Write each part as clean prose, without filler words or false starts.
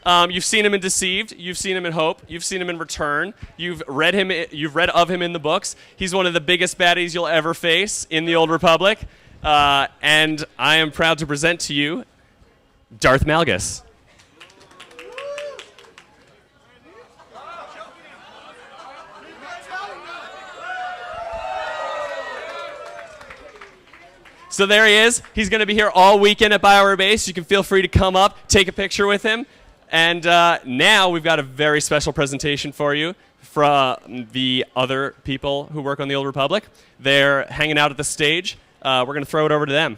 You've seen him in Deceived. You've seen him in Hope. You've seen him in Return. You've read him. You've read of him in the books. He's one of the biggest baddies you'll ever face in the Old Republic. And I am proud to present to you Darth Malgus. So there he is. He's going to be here all weekend at BioWare Base. You can feel free to come up, take a picture with him. And now we've got a very special presentation for you from the other people who work on the Old Republic. They're hanging out at the stage. We're going to throw it over to them.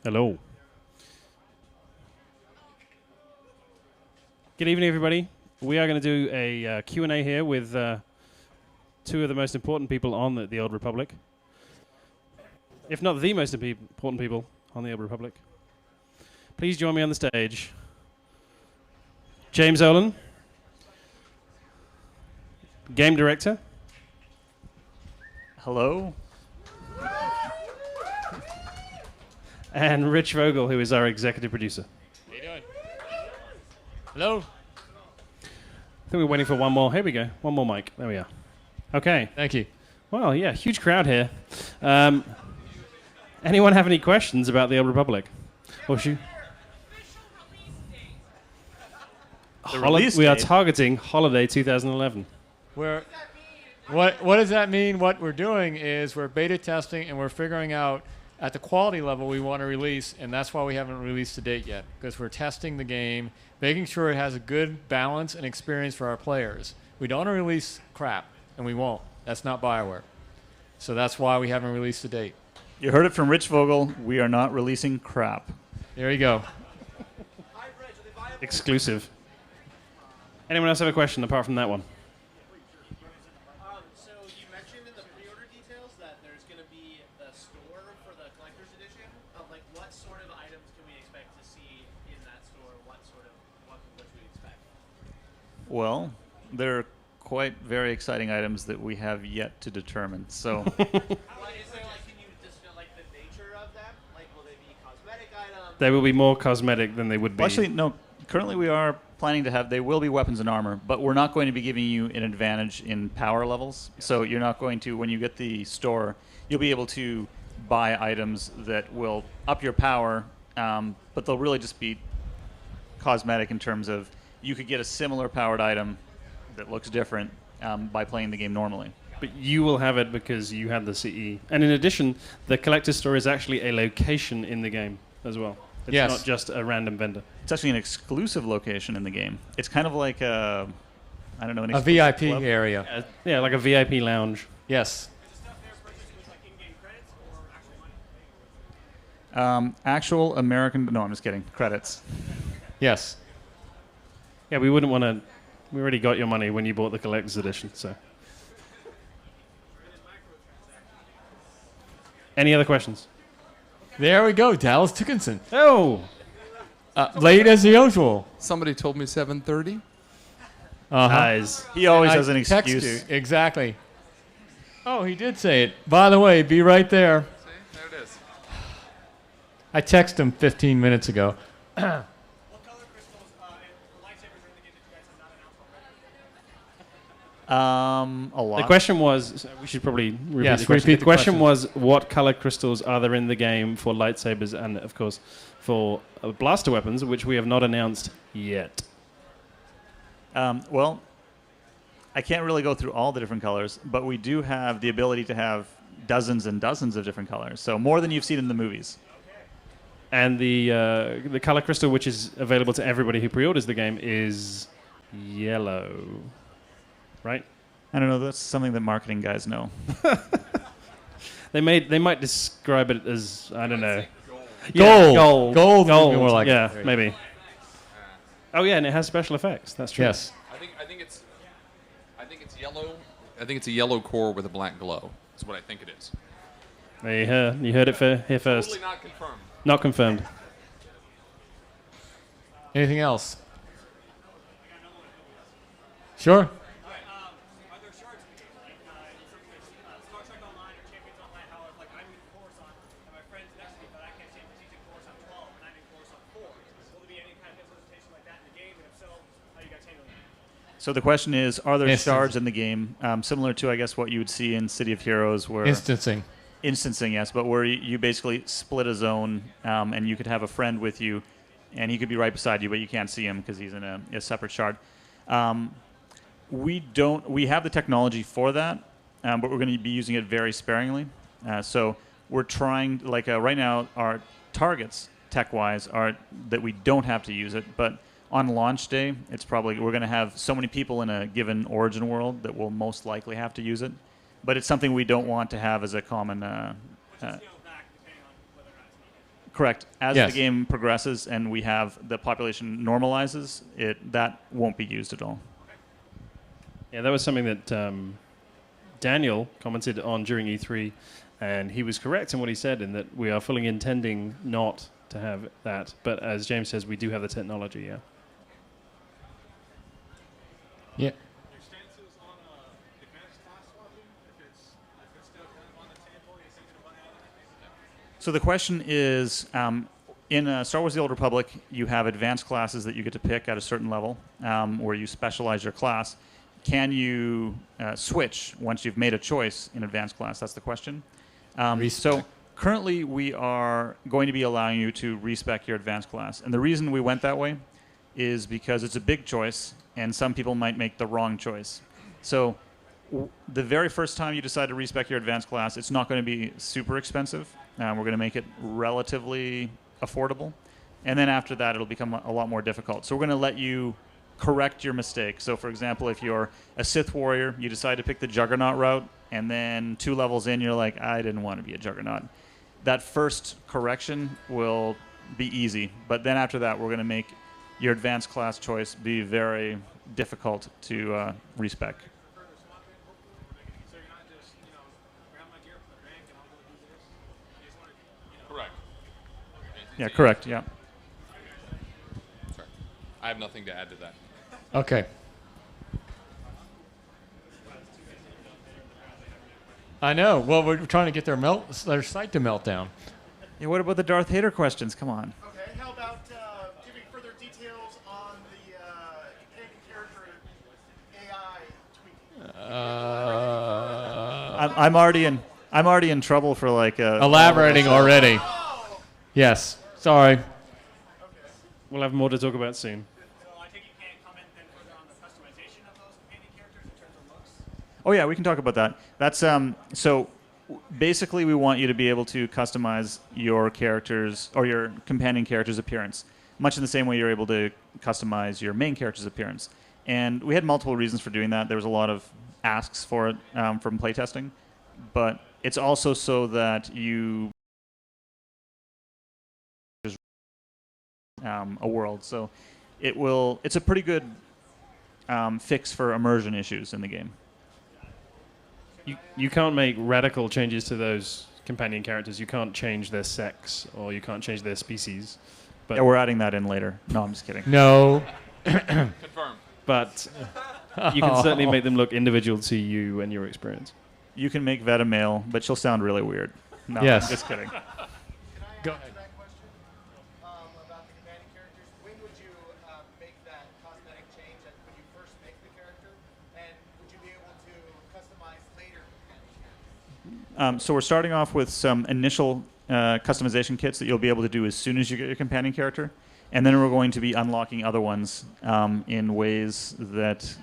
Hello. Good evening, everybody. We are going to do a Q&A here with two of the most important people on the Old Republic. If not the most important people on the Old Republic. Please join me on the stage. James Olin, Game Director. Hello. And Rich Vogel, who is our Executive Producer. How you doing? Hello. I think we're waiting for one more. Here we go. One more mic. There we are. Okay. Thank you. Well, yeah, huge crowd here. Anyone have any questions about the Old Republic? Or should we are targeting holiday 2011. What does that mean? What we're doing is we're beta testing and we're figuring out at the quality level we want to release, and that's why we haven't released the date yet, because we're testing the game, making sure it has a good balance and experience for our players. We don't want to release crap, and we won't. That's not BioWare. So that's why we haven't released the date. You heard it from Rich Vogel. We are not releasing crap. There you go. Exclusive. Anyone else have a question apart from that one? So you mentioned in the pre-order details that there's going to be a store for the collector's edition. Like, what sort of items can we expect to see in that store? What should we expect? Well, there are quite very exciting items that we have yet to determine. So, Is there, like, can you just like the nature of them? Like, will they be cosmetic items? They will be more cosmetic than they would be. well, actually, no. Currently, we are planning to have. They will be weapons and armor, but we're not going to be giving you an advantage in power levels. So you're not going to, when you get the store, you'll be able to buy items that will up your power, but they'll really just be cosmetic in terms of you could get a similar powered item that looks different by playing the game normally. But you will have it because you had the CE. And in addition, the collector's store is actually a location in the game as well. It's not just a random vendor. It's actually an exclusive location in the game. It's kind of like a, I don't know, an A VIP club area. Yeah, like a VIP lounge. Yes. Is the stuff there purchased with like in-game credits or actual money? Actual American. No, I'm just kidding. Credits. Yes. Yeah, we wouldn't want to. We already got your money when you bought the collector's edition, so. Any other questions? There we go. Dallas Dickinson. Oh! Late as usual. Somebody told me 7:30. Guys. He always I has an text excuse. you. Exactly. Oh, he did say it. By the way, be right there. See, there it is. I texted him 15 minutes ago. What color crystals and lightsabers are in the game that you guys have not announced already? A lot. The question was, so we should probably repeat Yes, the question. repeat The the question question. was, what color crystals are there in the game for lightsabers and, of course, for blaster weapons, which we have not announced yet. Well, I can't really go through all the different colors, but we do have the ability to have dozens and dozens of different colors. So more than you've seen in the movies. And the color crystal, which is available to everybody who pre-orders the game, is yellow, right? I don't know. That's something that marketing guys know. They might describe it as, I don't know. Gold. Gold would be Gold. more like yeah, it. maybe. Oh yeah, and it has special effects. That's true. Yes. I think it's yellow. I think it's a yellow core with a black glow. That's what I think it is. You heard it here first. Totally not confirmed. Not confirmed. Anything else? Sure. Are there shards in the game? Like something like Star Trek Online or Champions Online, how like I'm in Coruscant and my friend's next to me, but I can't see him because he's in Coruscant 12 and I'm in Coruscant 4. Will there be any kind of implementation like that in the game? And if so, how are you guys handling that? So the question is, are there Instance. shards in the game, similar to, I guess, what you would see in City of Heroes, where Instancing. instancing, yes, but where you basically split a zone, and you could have a friend with you, and he could be right beside you, but you can't see him because he's in a separate shard. We have the technology for that, but we're going to be using it very sparingly. So we're trying, like right now, our targets tech-wise are that we don't have to use it, but on launch day, it's probably we're going to have so many people in a given origin world that will most likely have to use it. But it's something we don't want to have as a common. Scale back depending on whether or not it's needed. Correct. As Yes. the game progresses and we have the population normalizes, that won't be used at all. Yeah, that was something that Daniel commented on during E3, and he was correct in what he said in that we are fully intending not to have that. But as James says, we do have the technology, yeah. Yeah. Your stances on advanced class swapping, if it's still kind of on the table, you think it'll run out? So the question is, in Star Wars: The Old Republic, you have advanced classes that you get to pick at a certain level, where you specialize your class. Can you switch once you've made a choice in advanced class? That's the question. So currently, we are going to be allowing you to respec your advanced class, and the reason we went that way is because it's a big choice, and some people might make the wrong choice. So the very first time you decide to respec your advanced class, it's not going to be super expensive. We're going to make it relatively affordable. And then after that, it'll become a lot more difficult. So we're going to let you correct your mistake. So for example, if you're a Sith warrior, you decide to pick the Juggernaut route, and then 2 levels in, you're like, I didn't want to be a Juggernaut. That first correction will be easy. But then after that, we're going to make your advanced class choice be very difficult to respec. Further swapping, hopefully, so you're not just, grab my gear from the bank and I'll go do this. You just want to, Correct. Yeah, correct, yeah. Sorry. I have nothing to add to that. Okay. I know. Well, we're trying to get their site to melt down. Yeah, what about the Darth Vader questions? Come on. Okay, how about giving further details on the companion character AI tweaking? I'm already in trouble for like Elaborating already. Yes. Sorry. We'll have more to talk about soon. So I think you can't comment then further on the customization of those companion characters in terms of looks. Oh yeah, we can talk about that. That's so basically we want you to be able to customize your characters or your companion character's appearance, much in the same way you're able to customize your main character's appearance. And we had multiple reasons for doing that. There was a lot of asks for it from playtesting, but it's also so that you a world. So it's a pretty good fix for immersion issues in the game. You can't make radical changes to those companion characters. You can't change their sex or you can't change their species. But Yeah, we're adding that in later. No, I'm just kidding. No. Confirmed. but you can certainly make them look individual to you and your experience. You can make Veta male, but she'll sound really weird. No, Yes. I'm just kidding. Go ahead. That question about the companion characters. When would you make that cosmetic change? When you first make the character, and would you be able to customize later companion characters? So we're starting off with some initial customization kits that you'll be able to do as soon as you get your companion character, and then we're going to be unlocking other ones in ways that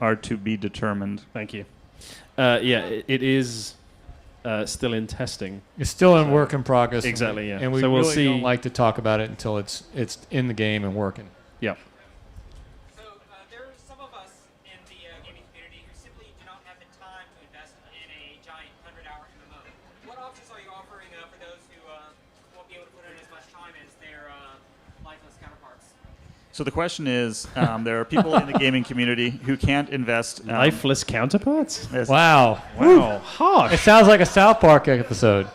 are to be determined. Thank you. It is still in testing. It's still in work in progress. Exactly, yeah. And we So we'll really see- don't like to talk about it until it's in the game and working. Yeah. So there are some of us in the gaming community who simply do not have the time to invest in a giant 100-hour MMO. What options are you offering for those who won't be able to put in as much time as their lifeless counterparts? So the question is, there are people in the gaming community who can't invest. Lifeless counterparts? Yes, Wow. Wow. Harsh. It sounds like a South Park episode.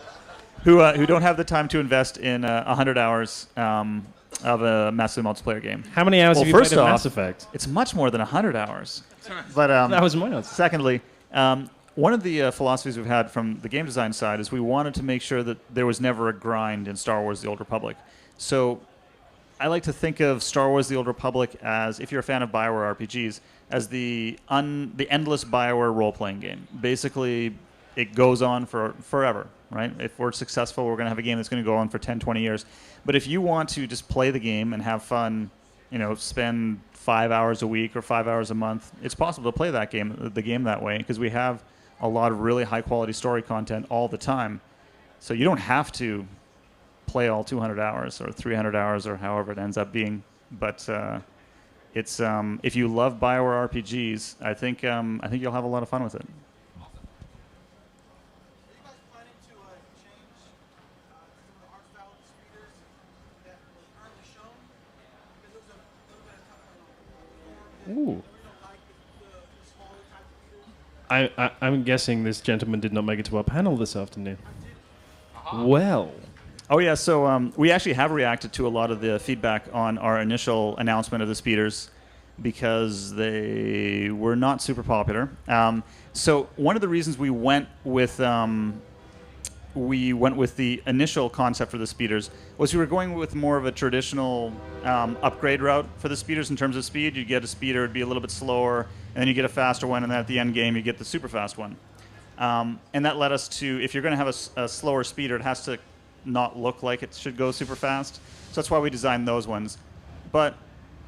who don't have the time to invest in 100 hours of a massively multiplayer game. How many hours Well, have you first played of off- Mass Effect? It's much more than 100 hours. But That was my answer. secondly, one of the philosophies we've had from the game design side is we wanted to make sure that there was never a grind in Star Wars: The Old Republic. So I like to think of Star Wars: The Old Republic as, if you're a fan of BioWare RPGs, as the endless BioWare role-playing game. Basically, it goes on for forever, right? If we're successful, we're going to have a game that's going to go on for 10, 20 years. But if you want to just play the game and have fun, spend 5 hours a week or 5 hours a month, it's possible to play the game that way, because we have a lot of really high-quality story content all the time. So you don't have to play all 200 hours or 300 hours or however it ends up being. But it's if you love BioWare RPGs, I think you'll have a lot of fun with it. Are you guys planning to change some of the art style of the speeders that was currently shown? Because there was a little bit of talk about Ooh. like the smaller type of speeders. I'm guessing this gentleman did not make it to our panel this afternoon. Well, Oh yeah, so we actually have reacted to a lot of the feedback on our initial announcement of the speeders because they were not super popular. So one of the reasons we went with the initial concept for the speeders was we were going with more of a traditional upgrade route for the speeders in terms of speed. You'd get a speeder, it'd be a little bit slower, and then you get a faster one, and then at the end game you get the super fast one. And that led us to, if you're going to have a slower speeder, it has to not look like it should go super fast. So that's why we designed those ones. But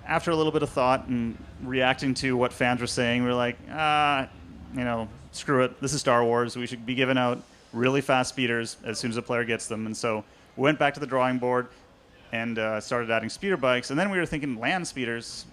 after a little bit of thought and reacting to what fans were saying, we were like, screw it. This is Star Wars. We should be giving out really fast speeders as soon as a player gets them. And so we went back to the drawing board and started adding speeder bikes. And then we were thinking land speeders.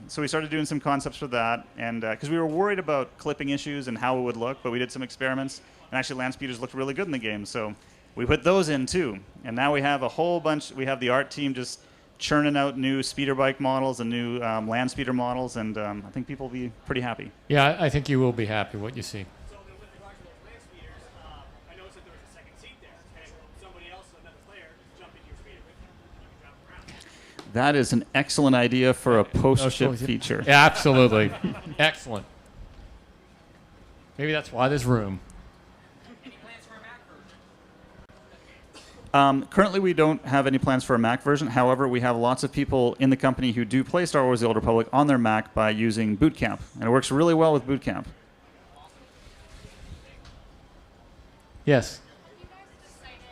So we started doing some concepts for that. And because we were worried about clipping issues and how it would look, but we did some experiments. And actually land speeders looked really good in the game. So we put those in too. And now we have a whole bunch. We have the art team just churning out new speeder bike models and new land speeder models. And I think people will be pretty happy. Yeah, I think you will be happy what you see. So then with regards to those land speeders, I noticed that there was a second seat there, and somebody else, another player, jumped into your speeder with you. You can drive around. That is an excellent idea for a post-ship feature. Yeah, absolutely. Excellent. Maybe that's why there's room. Any plans for a Mac version? Currently, we don't have any plans for a Mac version. However, we have lots of people in the company who do play Star Wars: The Old Republic on their Mac by using Boot Camp, and it works really well with Boot Camp. Yes. Have you guys decided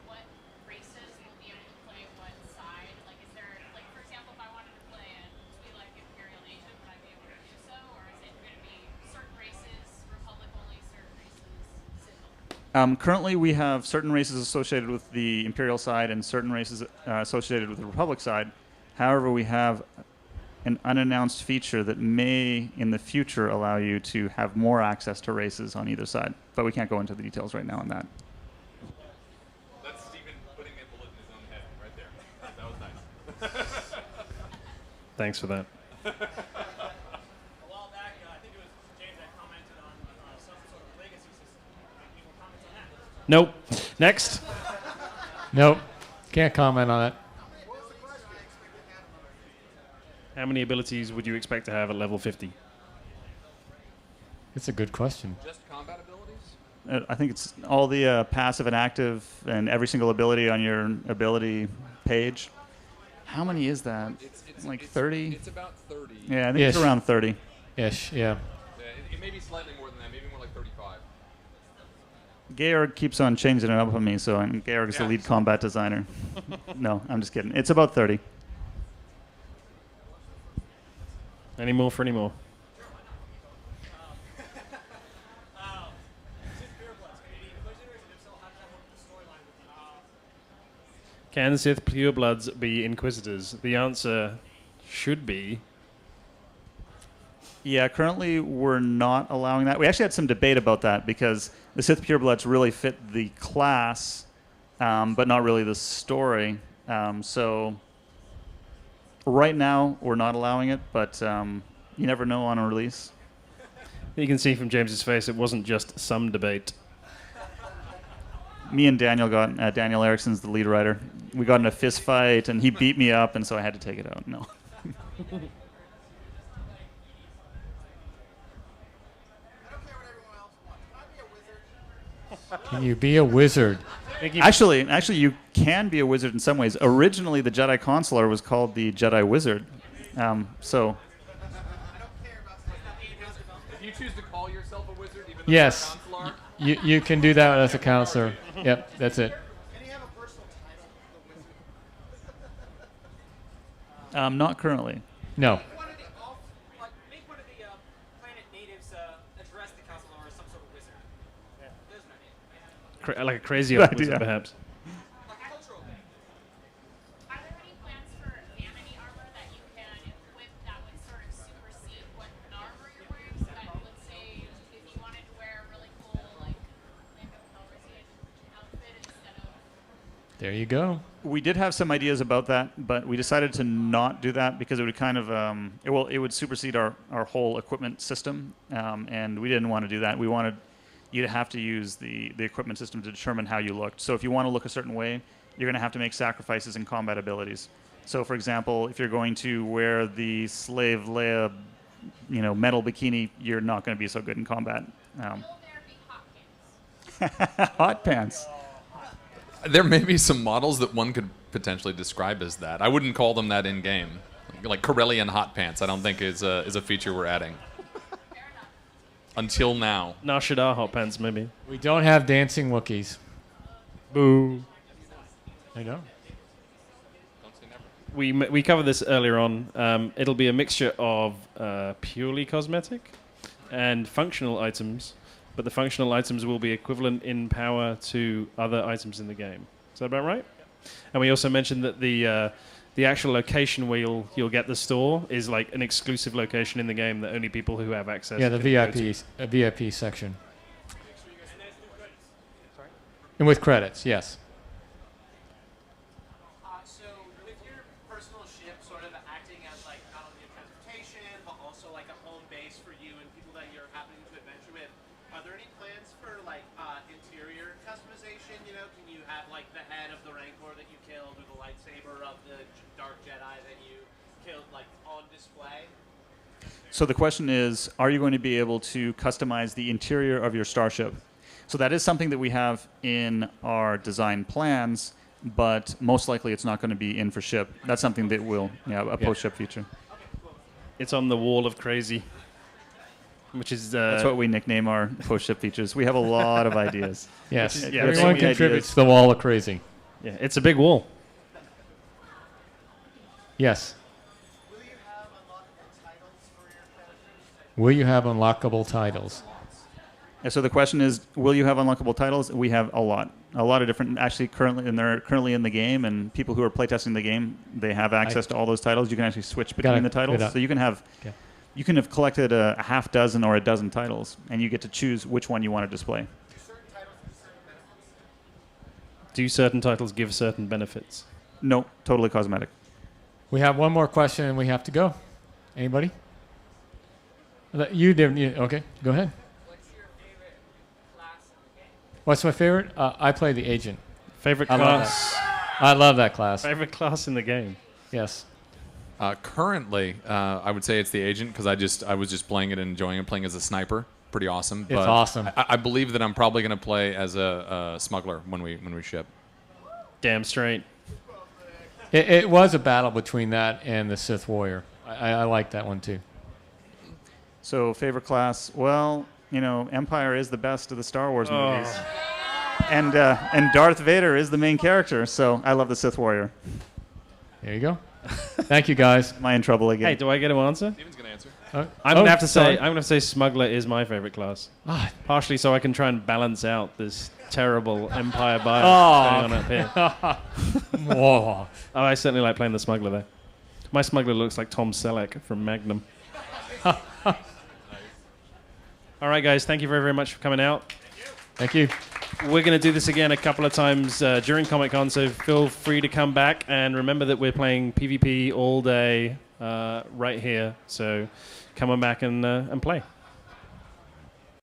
what races will be able to play what side? Like, is there, like, for example, if I wanted to play it to be like Imperial Nation, would I be able to do so? Or is it going to be certain races, Republic only, certain races, Citadel? Currently, we have certain races associated with the Imperial side and certain races associated with the Republic side. However, we have an unannounced feature that may, in the future, allow you to have more access to races on either side. But we can't go into the details right now on that. That's Steven putting a bullet in his own head right there. That was nice. thanks for that. A while back, I think it was James that commented on some sort of legacy system. Any more comments on that? Nope. Next. Nope. Can't comment on it. What was the how many abilities would you expect to have at level 50? It's a good question. Just combat abilities? I think it's all the passive and active and every single ability on your ability page. How many is that? Like 30? It's about 30. Yeah, I think it's Ish. around 30. Ish, yeah. It may be slightly more than that, maybe more like 35. Georg keeps on changing it up on me, so Georg's the lead combat designer. No, I'm just kidding. It's about 30. Any more for any more? Can Sith purebloods be Inquisitors? The answer should be. Yeah, currently we're not allowing that. We actually had some debate about that because the Sith purebloods really fit the class, but not really the story. So right now we're not allowing it, but you never know on a release. You can see from James's face it wasn't just some debate. Me and Daniel Daniel Erickson's the lead writer. We got in a fist fight, and he beat me up, and so I had to take it out. No. Can you be a wizard? Actually, you can be a wizard in some ways. Originally, the Jedi Consular was called the Jedi Wizard. So If you choose to call yourself a wizard, even though Yes. you're a consular, You can do that as a counselor. Yep, that's it. Can you have a personal title, the wizard? not currently. No. Make one of the planet natives address the councilor as some sort of wizard. There's an idea. Like a crazy Good old wizard, idea. perhaps. Like a cultural thing. Are there any plans for vanity armor that you can equip that would sort of supersede what armor you're wearing? So that, let's say, if you wanted to wear a really cool, like, Lando Calrissian outfit instead of... There you go. We did have some ideas about that, but we decided to not do that because it would kind of it would supersede our whole equipment system, and we didn't want to do that. We wanted you to have to use the equipment system to determine how you looked. So if you want to look a certain way, you're going to have to make sacrifices in combat abilities. So for example, if you're going to wear the Slave Leia, metal bikini, you're not going to be so good in combat. Will there be hot pants? Hot pants. there may be some models that one could potentially describe as that. I wouldn't call them that in game. Like Corellian hot pants, I don't think is a feature we're adding. Until now. Nar Shaddaa hot pants, maybe. We don't have dancing Wookiees. Boo. I know. Don't say never. We covered this earlier on. It'll be a mixture of purely cosmetic and functional items, but the functional items will be equivalent in power to other items in the game. Is that about right? And we also mentioned that the actual location where you'll get the store is like an exclusive location in the game that only people who have access. Yeah, the can go to. VIP section. And with credits, yes. So with your personal ship sort of acting as like not only a transportation, but also like a home base for you and people that you're happening to adventure with, are there any plans for like interior customization? Can you have like the head of the Rancor that you killed or the lightsaber of the Dark Jedi that you killed like on display? So the question is, are you going to be able to customize the interior of your starship? So that is something that we have in our design plans, but most likely it's not going to be in for ship. That's something that will, a post-ship feature. It's on the wall of crazy, which is That's what we nickname our post-ship features. We have a lot of ideas. Yes. Yeah, Everyone so many contributes ideas. to the wall of crazy. yeah, it's a big wall. Yes. Will you have unlockable titles for your characters? Will you have unlockable titles? And so the question is, will you have unlockable titles? We have a lot of different. Actually, they're currently in the game, and people who are playtesting the game, they have access to all those titles. You can actually switch between the titles, so you can have. Okay. You can have collected a half dozen or a dozen titles, and you get to choose which one you want to display. Do certain titles give certain benefits? No, totally cosmetic. We have one more question and we have to go. Anybody? You didn't. Okay, go ahead. What's your favorite class in the game? What's my favorite? I play the agent. Favorite I love class? I love that class. Favorite class in the game? Yes. Currently, I would say it's the agent because I was just playing it and enjoying it, playing as a sniper. Pretty awesome. It's But awesome. I believe that I'm probably going to play as a smuggler when we ship. Damn straight. It was a battle between that and the Sith Warrior. I like that one too. So favorite class? Well, Empire is the best of the Star Wars movies, and Darth Vader is the main character. So I love the Sith Warrior. There you go. Thank you, guys. Am I in trouble again? Hey, do I get to answer? Steven's going to answer. I'm gonna have to sorry. say I'm gonna say smuggler is my favorite class. Partially so I can try and balance out this terrible Empire bias going on up here. Whoa. Oh, I certainly like playing the smuggler there. My smuggler looks like Tom Selleck from Magnum. All right, guys, thank you very, very much for coming out. Thank you. We're going to do this again a couple of times during Comic-Con, so feel free to come back. And remember that we're playing PvP all day right here, so come on back and play.